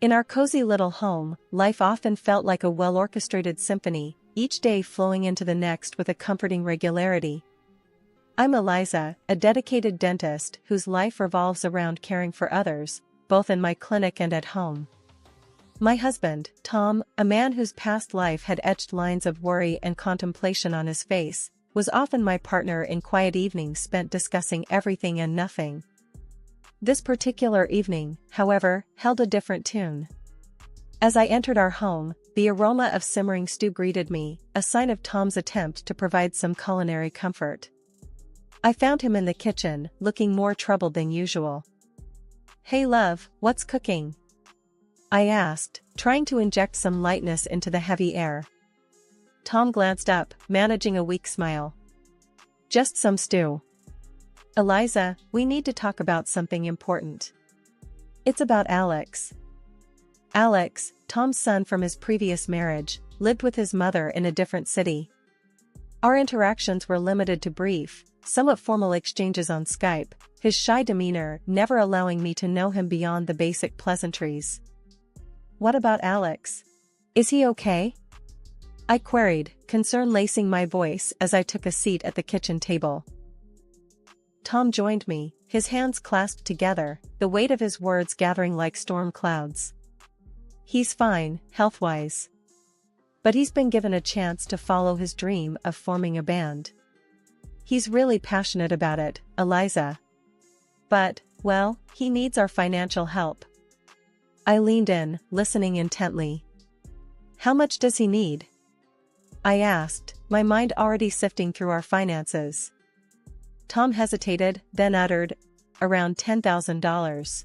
In our cozy little home, life often felt like a well-orchestrated symphony, each day flowing into the next with a comforting regularity. I'm Eliza, a dedicated dentist whose life revolves around caring for others, both in my clinic and at home. My husband, Tom, a man whose past life had etched lines of worry and contemplation on his face, was often my partner in quiet evenings spent discussing everything and nothing. This particular evening, however, held a different tune. As I entered our home, the aroma of simmering stew greeted me, a sign of Tom's attempt to provide some culinary comfort. I found him in the kitchen, looking more troubled than usual. "Hey love, what's cooking?" I asked, trying to inject some lightness into the heavy air. Tom glanced up, managing a weak smile. "Just some stew." "Eliza, we need to talk about something important." "It's about Alex." Alex, Tom's son from his previous marriage, lived with his mother in a different city. Our interactions were limited to brief, somewhat formal exchanges on Skype, his shy demeanor never allowing me to know him beyond the basic pleasantries. "What about Alex? Is he okay?" I queried, concern lacing my voice as I took a seat at the kitchen table. Tom joined me, his hands clasped together, the weight of his words gathering like storm clouds. "He's fine, health-wise. But he's been given a chance to follow his dream of forming a band. He's really passionate about it, Eliza. But, well, he needs our financial help." I leaned in, listening intently. "How much does he need?" I asked, my mind already sifting through our finances. Tom hesitated, then uttered, "Around $10,000.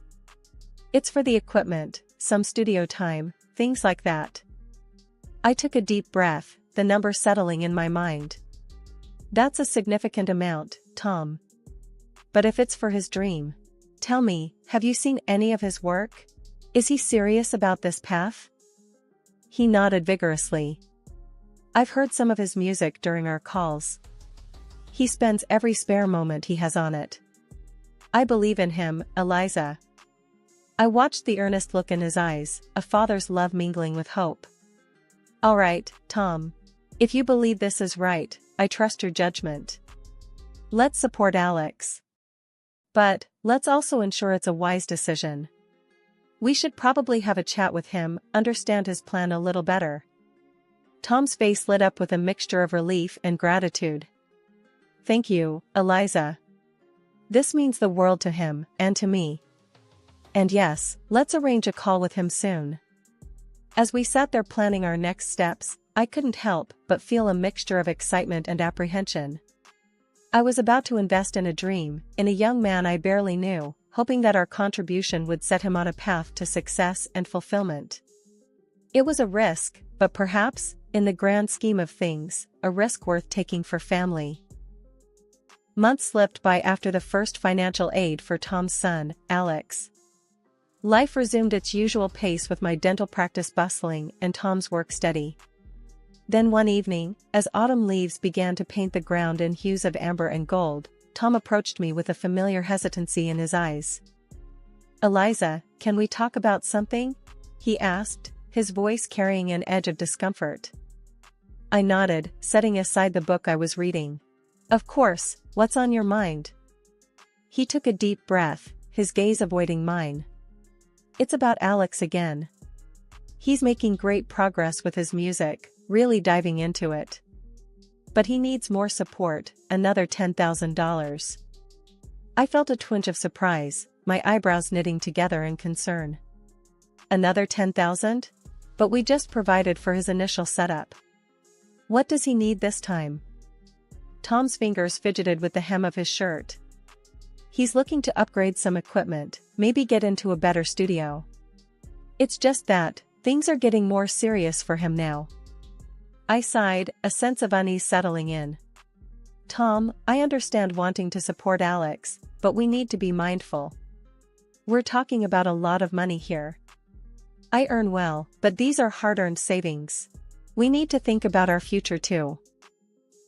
It's for the equipment, some studio time, things like that." I took a deep breath, the number settling in my mind. "That's a significant amount, Tom. But if it's for his dream, tell me, have you seen any of his work? Is he serious about this path?" He nodded vigorously. "I've heard some of his music during our calls. He spends every spare moment he has on it. I believe in him, Eliza." I watched the earnest look in his eyes, a father's love mingling with hope. "All right, Tom. If you believe this is right, I trust your judgment. Let's support Alex. But, let's also ensure it's a wise decision. We should probably have a chat with him, understand his plan a little better." Tom's face lit up with a mixture of relief and gratitude. "Thank you, Eliza. This means the world to him, and to me. And yes, let's arrange a call with him soon." As we sat there planning our next steps, I couldn't help but feel a mixture of excitement and apprehension. I was about to invest in a dream, in a young man I barely knew, hoping that our contribution would set him on a path to success and fulfillment. It was a risk, but perhaps, in the grand scheme of things, a risk worth taking for family. Months slipped by after the first financial aid for Tom's son, Alex. Life resumed its usual pace with my dental practice bustling and Tom's work steady. Then one evening, as autumn leaves began to paint the ground in hues of amber and gold, Tom approached me with a familiar hesitancy in his eyes. "Eliza, can we talk about something?" he asked, his voice carrying an edge of discomfort. I nodded, setting aside the book I was reading. "Of course, what's on your mind?" He took a deep breath, his gaze avoiding mine. "It's about Alex again. He's making great progress with his music, really diving into it. But he needs more support, another $10,000. I felt a twinge of surprise, my eyebrows knitting together in concern. "Another $10,000? But we just provided for his initial setup. What does he need this time?" Tom's fingers fidgeted with the hem of his shirt. "He's looking to upgrade some equipment, maybe get into a better studio. It's just that, things are getting more serious for him now." I sighed, a sense of unease settling in. "Tom, I understand wanting to support Alex, but we need to be mindful. We're talking about a lot of money here. I earn well, but these are hard-earned savings. We need to think about our future too."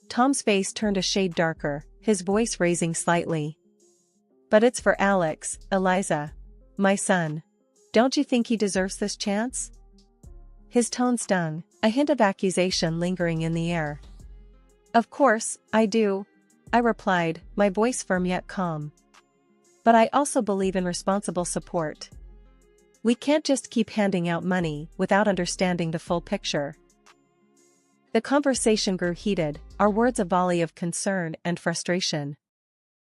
Tom's face turned a shade darker, his voice raising slightly. "But it's for Alex, Eliza. My son. Don't you think he deserves this chance? His tone stung, a hint of accusation lingering in the air. Of course, I do, I replied, my voice firm yet calm. But I also believe in responsible support. We can't just keep handing out money without understanding the full picture. The conversation grew heated, our words a volley of concern and frustration.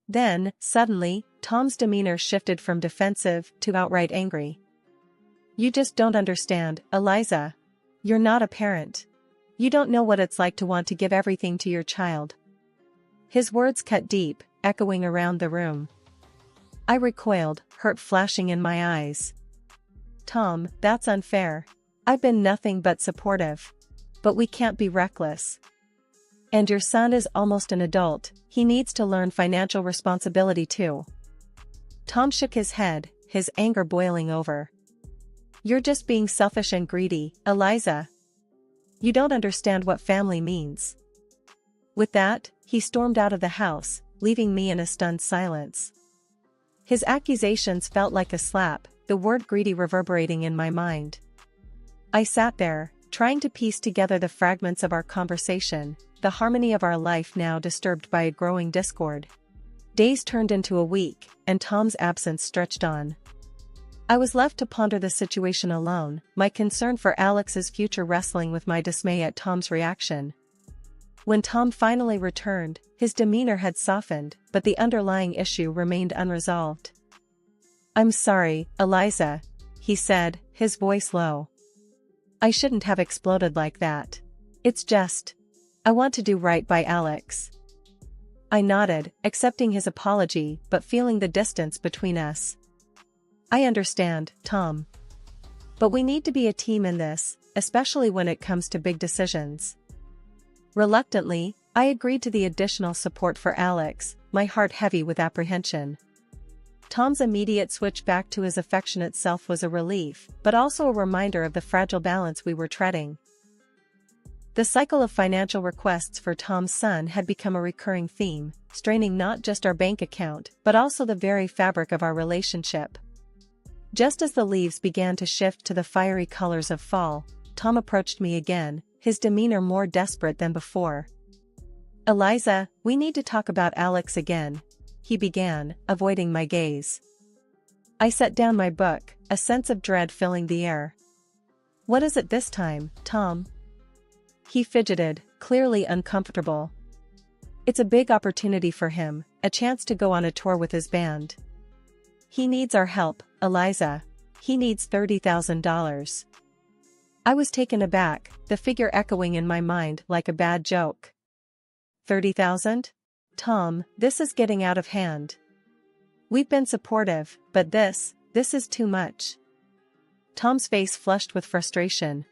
Then, suddenly, Tom's demeanor shifted from defensive to outright angry. You just don't understand, Eliza. You're not a parent. You don't know what it's like to want to give everything to your child. His words cut deep, echoing around the room. I recoiled, hurt flashing in my eyes. Tom, that's unfair. I've been nothing but supportive. But we can't be reckless. And your son is almost an adult, he needs to learn financial responsibility too. Tom shook his head, his anger boiling over. You're just being selfish and greedy, Eliza. You don't understand what family means. With that, he stormed out of the house, leaving me in a stunned silence. His accusations felt like a slap, the word greedy reverberating in my mind. I sat there, trying to piece together the fragments of our conversation, the harmony of our life now disturbed by a growing discord. Days turned into a week, and Tom's absence stretched on. I was left to ponder the situation alone, my concern for Alex's future wrestling with my dismay at Tom's reaction. When Tom finally returned, his demeanor had softened, but the underlying issue remained unresolved. I'm sorry, Eliza, he said, his voice low. I shouldn't have exploded like that. It's just, I want to do right by Alex. I nodded, accepting his apology but feeling the distance between us. I understand, Tom. But we need to be a team in this, especially when it comes to big decisions. Reluctantly, I agreed to the additional support for Alex, my heart heavy with apprehension. Tom's immediate switch back to his affectionate self was a relief, but also a reminder of the fragile balance we were treading. The cycle of financial requests for Tom's son had become a recurring theme, straining not just our bank account, but also the very fabric of our relationship. Just as the leaves began to shift to the fiery colors of fall, Tom approached me again, his demeanor more desperate than before. Eliza, we need to talk about Alex again, he began, avoiding my gaze. I set down my book, a sense of dread filling the air. What is it this time, Tom? He fidgeted, clearly uncomfortable. It's a big opportunity for him, a chance to go on a tour with his band. He needs our help, Eliza. He needs $30,000. I was taken aback, the figure echoing in my mind like a bad joke. 30,000? Tom, this is getting out of hand. We've been supportive, but this is too much. Tom's face flushed with frustration.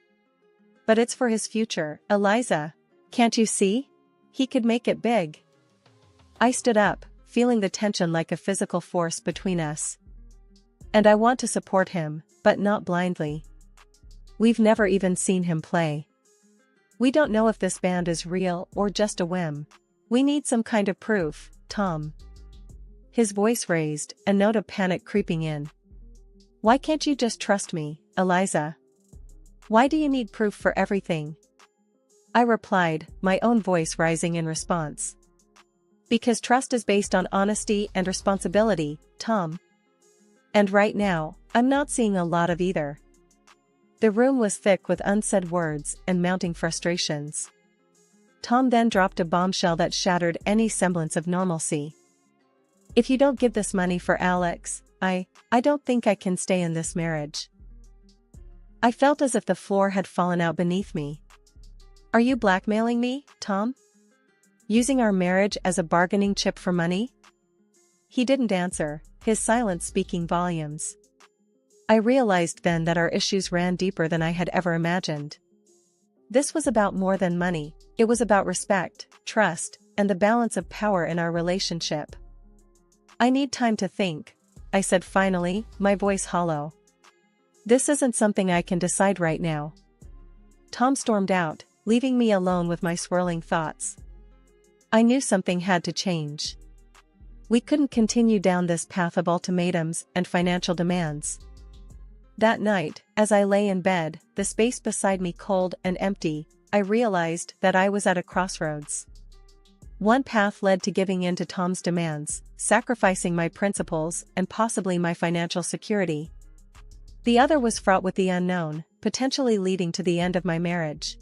But it's for his future, Eliza. Can't you see? He could make it big. I stood up, feeling the tension like a physical force between us. And I want to support him, but not blindly. We've never even seen him play. We don't know if this band is real or just a whim. We need some kind of proof, Tom. His voice raised, a note of panic creeping in. Why can't you just trust me, Eliza? Why do you need proof for everything? I replied, my own voice rising in response. Because trust is based on honesty and responsibility, Tom. And right now, I'm not seeing a lot of either. The room was thick with unsaid words and mounting frustrations. Tom then dropped a bombshell that shattered any semblance of normalcy. If you don't give this money for Alex, I don't think I can stay in this marriage. I felt as if the floor had fallen out beneath me. Are you blackmailing me, Tom? Using our marriage as a bargaining chip for money? He didn't answer, his silence speaking volumes. I realized then that our issues ran deeper than I had ever imagined. This was about more than money, it was about respect, trust, and the balance of power in our relationship. I need time to think, I said finally, my voice hollow. This isn't something I can decide right now. Tom stormed out, leaving me alone with my swirling thoughts. I knew something had to change. We couldn't continue down this path of ultimatums and financial demands. That night, as I lay in bed, the space beside me cold and empty, I realized that I was at a crossroads. One path led to giving in to Tom's demands, sacrificing my principles and possibly my financial security. The other was fraught with the unknown, potentially leading to the end of my marriage.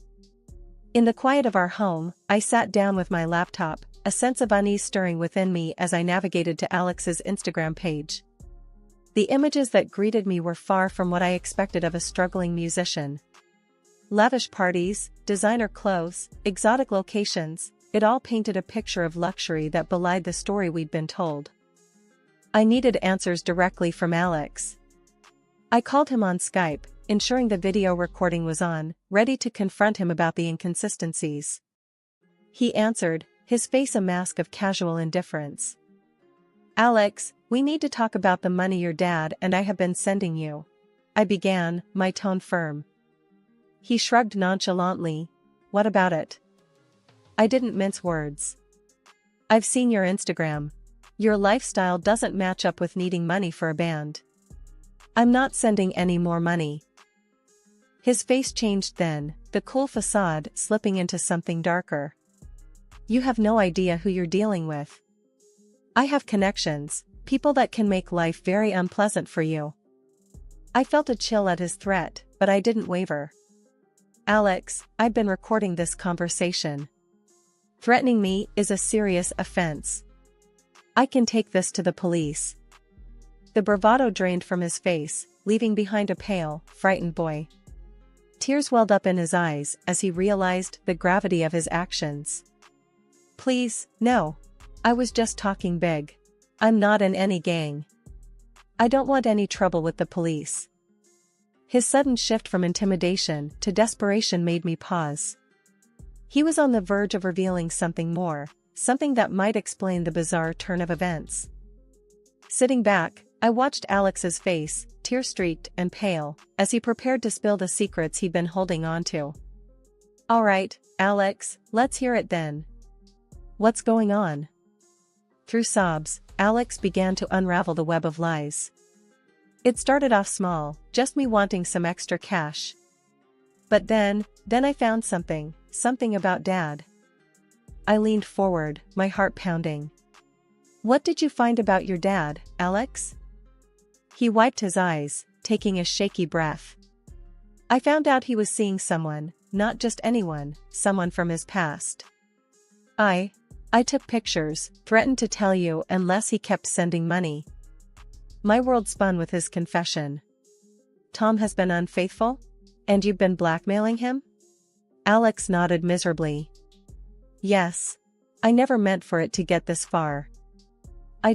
In the quiet of our home, I sat down with my laptop, a sense of unease stirring within me as I navigated to Alex's Instagram page. The images that greeted me were far from what I expected of a struggling musician. Lavish parties, designer clothes, exotic locations, it all painted a picture of luxury that belied the story we'd been told. I needed answers directly from Alex. I called him on Skype, ensuring the video recording was on, ready to confront him about the inconsistencies. He answered, his face a mask of casual indifference. "Alex, we need to talk about the money your dad and I have been sending you," I began, my tone firm. He shrugged nonchalantly. "What about it?" I didn't mince words. "I've seen your Instagram. Your lifestyle doesn't match up with needing money for a band." "I'm not sending any more money." His face changed then, the cool facade slipping into something darker. "You have no idea who you're dealing with. I have connections, people that can make life very unpleasant for you." I felt a chill at his threat, but I didn't waver. "Alex, I've been recording this conversation. Threatening me is a serious offense. I can take this to the police." The bravado drained from his face, leaving behind a pale, frightened boy. Tears welled up in his eyes as he realized the gravity of his actions. "Please, no. I was just talking big. I'm not in any gang. I don't want any trouble with the police." His sudden shift from intimidation to desperation made me pause. He was on the verge of revealing something more, something that might explain the bizarre turn of events. Sitting back, I watched Alex's face, tear-streaked and pale, as he prepared to spill the secrets he'd been holding on to. "All right, Alex, let's hear it then. What's going on?" Through sobs, Alex began to unravel the web of lies. "It started off small, just me wanting some extra cash. But then I found something about Dad." I leaned forward, my heart pounding. "What did you find about your dad, Alex?" He wiped his eyes, taking a shaky breath. "I found out he was seeing someone, not just anyone, someone from his past. I took pictures, threatened to tell you unless he kept sending money." My world spun with his confession. "Tom has been unfaithful? And you've been blackmailing him?" Alex nodded miserably. "Yes. I never meant for it to get this far. I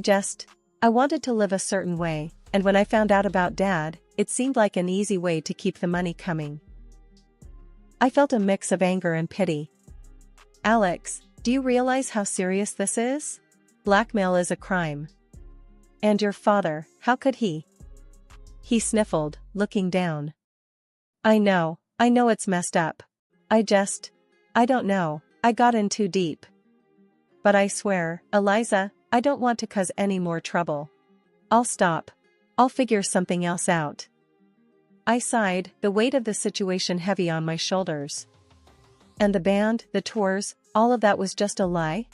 wanted to live a certain way, and when I found out about Dad, it seemed like an easy way to keep the money coming." I felt a mix of anger and pity. "Alex, do you realize how serious this is? Blackmail is a crime. And your father, how could he?" He sniffled, looking down. I know it's messed up. I don't know, I got in too deep. But I swear, Eliza, I don't want to cause any more trouble. I'll stop. I'll figure something else out." I sighed, the weight of the situation heavy on my shoulders. "And the band, the tours, all of that was just a lie?"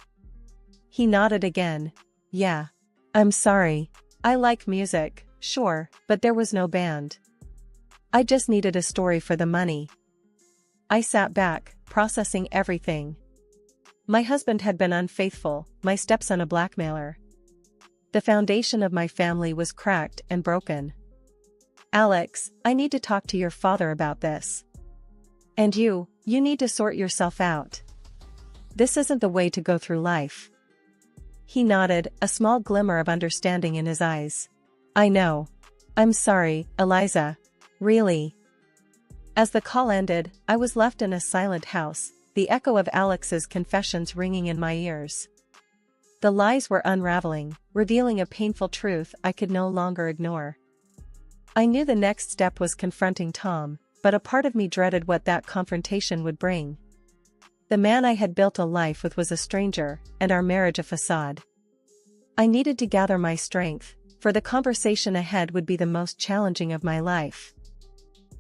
He nodded again. "Yeah. I'm sorry. I like music, sure, but there was no band. I just needed a story for the money." I sat back, processing everything. My husband had been unfaithful, my stepson a blackmailer. The foundation of my family was cracked and broken. "Alex, I need to talk to your father about this. And you need to sort yourself out. This isn't the way to go through life." He nodded, a small glimmer of understanding in his eyes. "I know. I'm sorry, Eliza. Really." As the call ended, I was left in a silent house, the echo of Alex's confessions ringing in my ears. The lies were unraveling, revealing a painful truth I could no longer ignore. I knew the next step was confronting Tom, but a part of me dreaded what that confrontation would bring. The man I had built a life with was a stranger, and our marriage a facade. I needed to gather my strength, for the conversation ahead would be the most challenging of my life.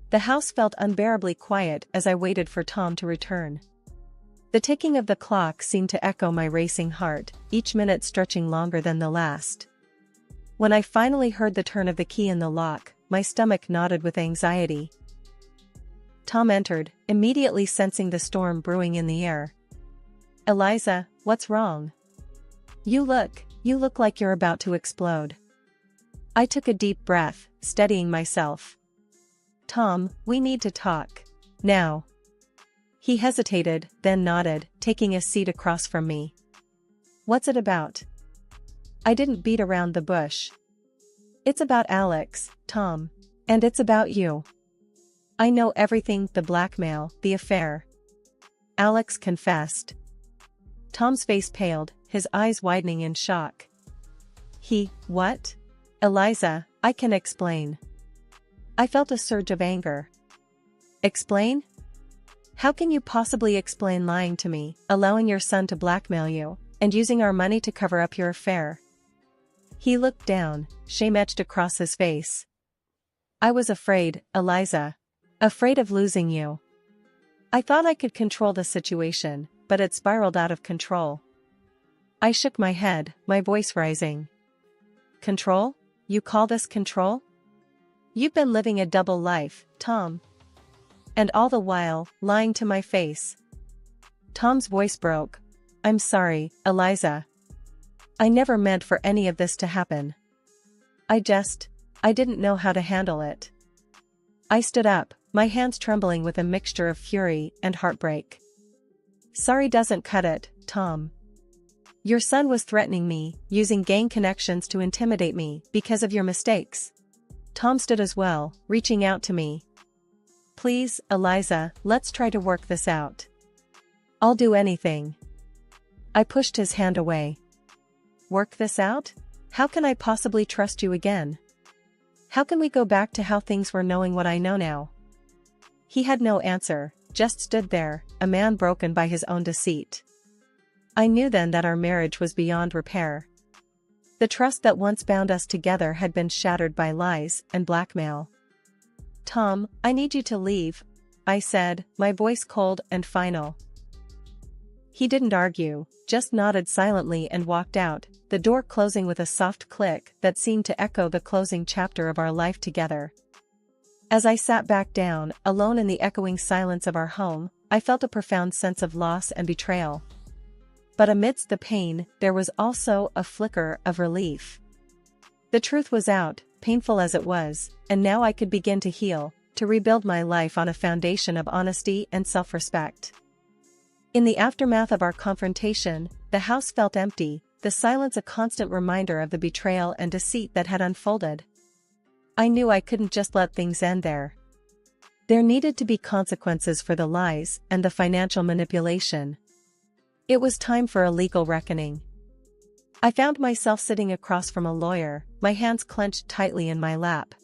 The house felt unbearably quiet as I waited for Tom to return. The ticking of the clock seemed to echo my racing heart, each minute stretching longer than the last. When I finally heard the turn of the key in the lock, my stomach knotted with anxiety. Tom entered, immediately sensing the storm brewing in the air. "Eliza, what's wrong? You look like you're about to explode." I took a deep breath, steadying myself. "Tom, we need to talk. Now." He hesitated, then nodded, taking a seat across from me. "What's it about?" I didn't beat around the bush. "It's about Alex, Tom. And it's about you. I know everything, the blackmail, the affair." Alex confessed. Tom's face paled, his eyes widening in shock. What? "Eliza, I can explain." I felt a surge of anger. "Explain? How can you possibly explain lying to me, allowing your son to blackmail you, and using our money to cover up your affair?" He looked down, shame etched across his face. "I was afraid, Eliza. Afraid of losing you. I thought I could control the situation, but it spiraled out of control." I shook my head, my voice rising. "Control? You call this control? You've been living a double life, Tom. And all the while, lying to my face." Tom's voice broke. "I'm sorry, Eliza. I never meant for any of this to happen. I didn't know how to handle it." I stood up, my hands trembling with a mixture of fury and heartbreak. "Sorry doesn't cut it, Tom. Your son was threatening me, using gang connections to intimidate me because of your mistakes." Tom stood as well, reaching out to me. "Please, Eliza, let's try to work this out. I'll do anything." I pushed his hand away. "Work this out? How can I possibly trust you again? How can we go back to how things were knowing what I know now?" He had no answer, just stood there, a man broken by his own deceit. I knew then that our marriage was beyond repair. The trust that once bound us together had been shattered by lies and blackmail. "Tom, I need you to leave," I said, my voice cold and final. He didn't argue, just nodded silently and walked out, the door closing with a soft click that seemed to echo the closing chapter of our life together. As I sat back down, alone in the echoing silence of our home, I felt a profound sense of loss and betrayal. But amidst the pain, there was also a flicker of relief. The truth was out, painful as it was, and now I could begin to heal, to rebuild my life on a foundation of honesty and self-respect. In the aftermath of our confrontation, the house felt empty, the silence a constant reminder of the betrayal and deceit that had unfolded. I knew I couldn't just let things end there. There needed to be consequences for the lies and the financial manipulation. It was time for a legal reckoning. I found myself sitting across from a lawyer, my hands clenched tightly in my lap.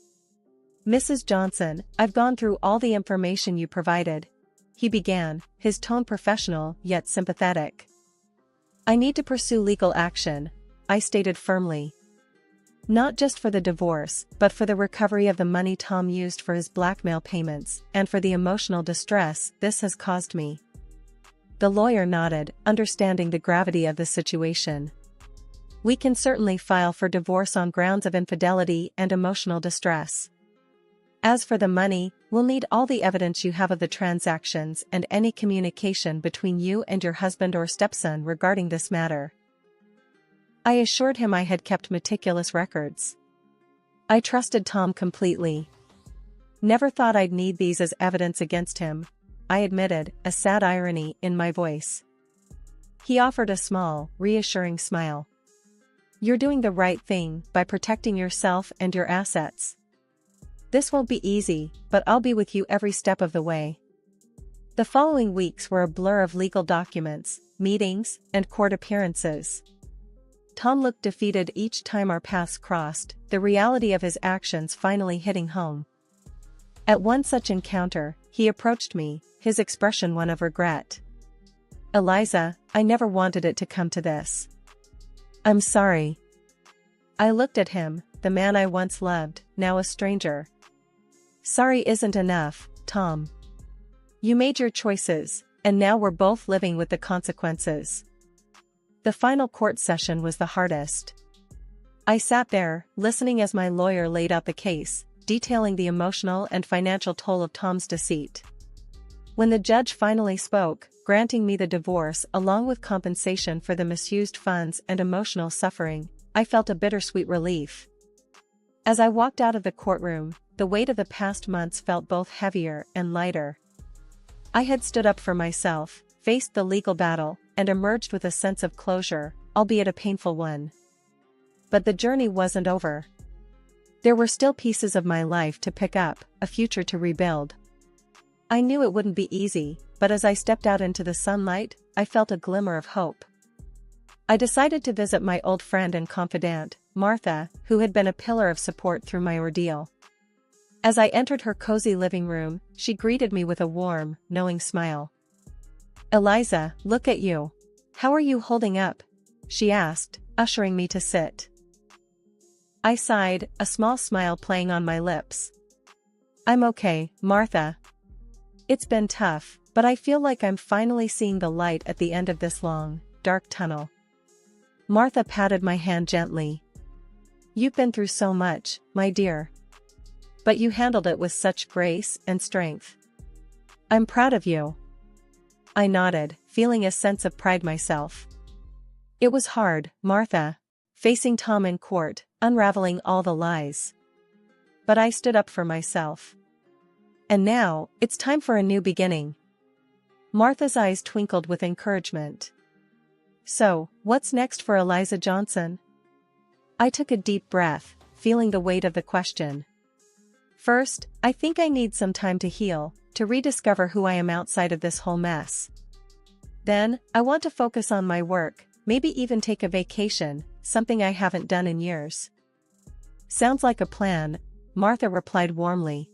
"Mrs. Johnson, I've gone through all the information you provided," he began, his tone professional yet sympathetic. "I need to pursue legal action," I stated firmly. "Not just for the divorce, but for the recovery of the money Tom used for his blackmail payments, and for the emotional distress this has caused me." The lawyer nodded, understanding the gravity of the situation. "We can certainly file for divorce on grounds of infidelity and emotional distress. As for the money, we'll need all the evidence you have of the transactions and any communication between you and your husband or stepson regarding this matter." I assured him I had kept meticulous records. I trusted Tom completely. "Never thought I'd need these as evidence against him," I admitted, a sad irony in my voice. He offered a small, reassuring smile. "You're doing the right thing by protecting yourself and your assets. This won't be easy, but I'll be with you every step of the way." The following weeks were a blur of legal documents, meetings, and court appearances. Tom looked defeated each time our paths crossed, the reality of his actions finally hitting home. At one such encounter, he approached me, his expression one of regret. "Eliza, I never wanted it to come to this. I'm sorry." I looked at him, the man I once loved, now a stranger. Sorry isn't enough, Tom. You made your choices, and now we're both living with the consequences. The final court session was the hardest. I sat there, listening as my lawyer laid out the case, detailing the emotional and financial toll of Tom's deceit. When the judge finally spoke, granting me the divorce along with compensation for the misused funds and emotional suffering, I felt a bittersweet relief. As I walked out of the courtroom, the weight of the past months felt both heavier and lighter. I had stood up for myself, faced the legal battle, and emerged with a sense of closure, albeit a painful one. But the journey wasn't over. There were still pieces of my life to pick up, a future to rebuild. I knew it wouldn't be easy, but as I stepped out into the sunlight, I felt a glimmer of hope. I decided to visit my old friend and confidant, Martha, who had been a pillar of support through my ordeal. As I entered her cozy living room, she greeted me with a warm, knowing smile. "Eliza, look at you. How are you holding up?" she asked, ushering me to sit. I sighed, a small smile playing on my lips. "I'm okay, Martha. It's been tough, but I feel like I'm finally seeing the light at the end of this long, dark tunnel." Martha patted my hand gently. "You've been through so much, my dear. But you handled it with such grace and strength. I'm proud of you." I nodded, feeling a sense of pride myself. It was hard, Martha, facing Tom in court, unraveling all the lies. But I stood up for myself. And now, it's time for a new beginning. Martha's eyes twinkled with encouragement. "So, what's next for Eliza Johnson?" I took a deep breath, feeling the weight of the question. "First, I think I need some time to heal, to rediscover who I am outside of this whole mess. Then, I want to focus on my work, maybe even take a vacation, something I haven't done in years." "Sounds like a plan," Martha replied warmly.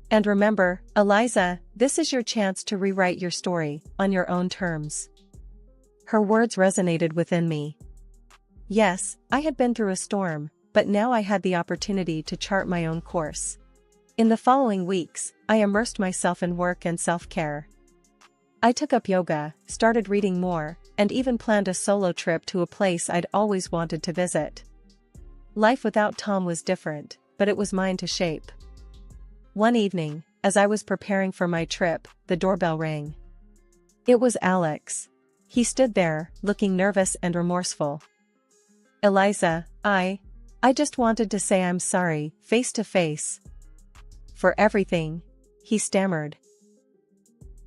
"And remember, Eliza, this is your chance to rewrite your story, on your own terms." Her words resonated within me. Yes, I had been through a storm, but now I had the opportunity to chart my own course. In the following weeks, I immersed myself in work and self-care. I took up yoga, started reading more, and even planned a solo trip to a place I'd always wanted to visit. Life without Tom was different, but it was mine to shape. One evening, as I was preparing for my trip, the doorbell rang. It was Alex. He stood there, looking nervous and remorseful. "Eliza, I just wanted to say I'm sorry, face to face. For everything," he stammered.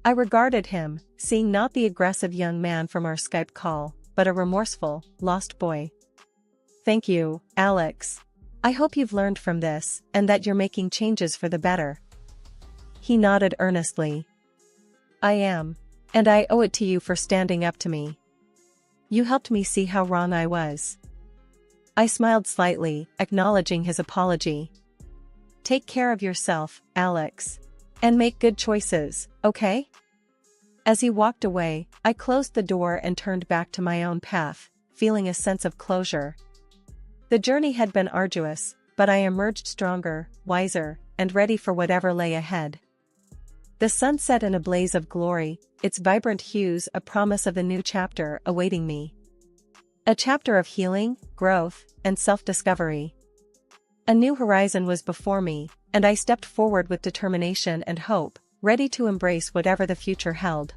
I regarded him, seeing not the aggressive young man from our Skype call, but a remorseful, lost boy. "Thank you, Alex. I hope you've learned from this, and that you're making changes for the better." He nodded earnestly. "I am. And I owe it to you for standing up to me. You helped me see how wrong I was." I smiled slightly, acknowledging his apology. "Take care of yourself, Alex. And make good choices, okay?" As he walked away, I closed the door and turned back to my own path, feeling a sense of closure. The journey had been arduous, but I emerged stronger, wiser, and ready for whatever lay ahead. The sun set in a blaze of glory, its vibrant hues a promise of the new chapter awaiting me. A chapter of healing, growth, and self-discovery. A new horizon was before me, and I stepped forward with determination and hope, ready to embrace whatever the future held.